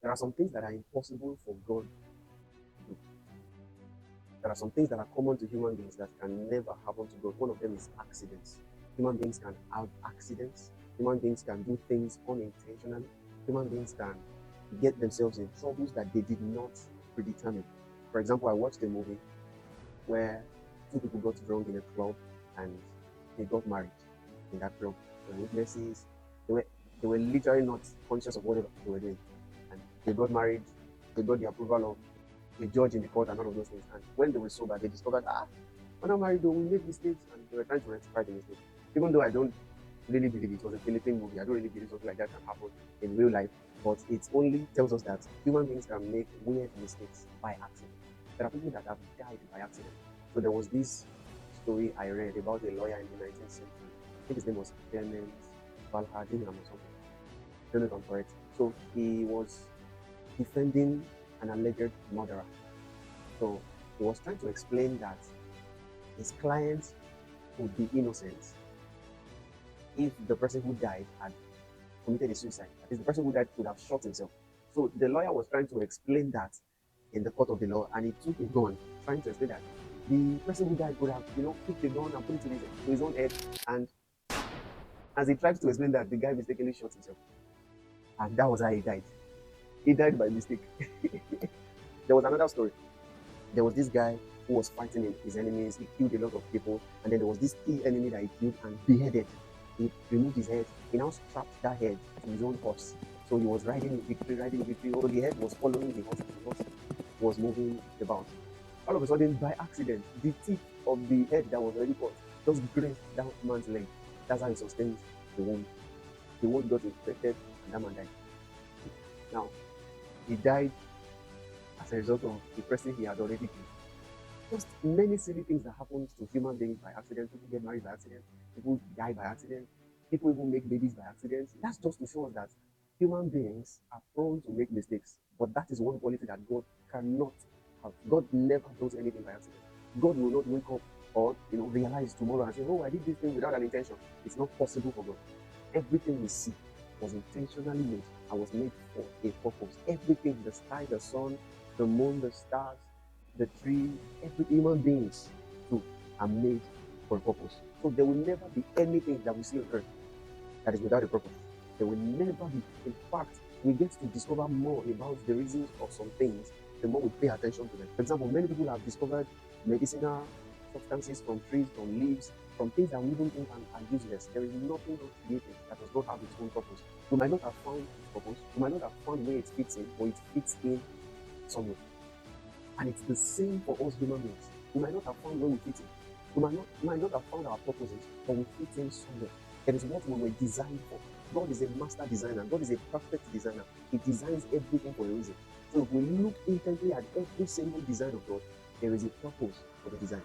There are some things that are impossible for God to do. There are some things that are common to human beings that can never happen to God. One of them is accidents. Human beings can have accidents. Human beings can do things unintentionally. Human beings can get themselves in troubles that they did not predetermine. For example, I watched a movie where two people got drunk in a club and they got married in that club. The witnesses, they were, they were literally not conscious of whatever they were doing. And they got married, they got the approval of the judge in the court and all of those things. And when they were sober, they discovered, when I'm married, though, we made mistakes, and they were trying to rectify the mistakes. Even though I don't really believe it was a Philippine movie, I don't really believe something like that can happen in real life. But it only tells us that human beings can make weird mistakes by accident. There are people that have died by accident. So there was this story I read about a lawyer in the 19th century. I think his name was Clement Vallandigham or something. I don't know if I'm correct. So he was defending an alleged murderer. So he was trying to explain that his client would be innocent if the person who died had committed a suicide. That is, the person who died could have shot himself. So the lawyer was trying to explain that in the court of the law, and he took a gun, trying to explain that the person who died could have, picked the gun and put it to his own head. And as he tried to explain that, the guy mistakenly shot himself. And that was how he died. He died by mistake. There was another story. There was this guy who was fighting his enemies. He killed a lot of people. And then there was this key enemy that he killed and beheaded. He removed his head. He now strapped that head to his own horse. So he was riding in victory. So the head was following the horse. The horse was moving about. All of a sudden, by accident, the tip of the head that was already cut just grazed that man's leg. That's how he sustained the wound. The wound got infected and that man died. Now, he died as a result of the person he had already killed. Just many silly things that happen to human beings by accident. People get married by accident. People die by accident. People even make babies by accident. That's just to show us that human beings are prone to make mistakes. But that is one quality that God cannot have. God never does anything by accident. God will not wake up or realize tomorrow and say, "Oh, I did this thing without an intention." It's not possible for God. Everything we see was intentionally made and was made for a purpose. Everything, the sky, the sun, the moon, the stars, the tree, every human beings too are made for a purpose. So there will never be anything that we see on earth that is without a purpose. There will never be. In fact, we get to discover more about the reasons of some things the more we pay attention to them. For example, many people have discovered medicinal substances from trees, from leaves, from things that we even think are useless. There is nothing God created that does not have its own purpose. We might not have found its purpose, we might not have found where it fits in, but it fits in somewhere. And it's the same for us human beings. We might not have found where we fit in. We might not have found our purposes, but we fit in somewhere. It is what we were designed for. God is a master designer. God is a perfect designer. He designs everything for a reason. So if we look intently at every single design of God, there is a purpose for the design.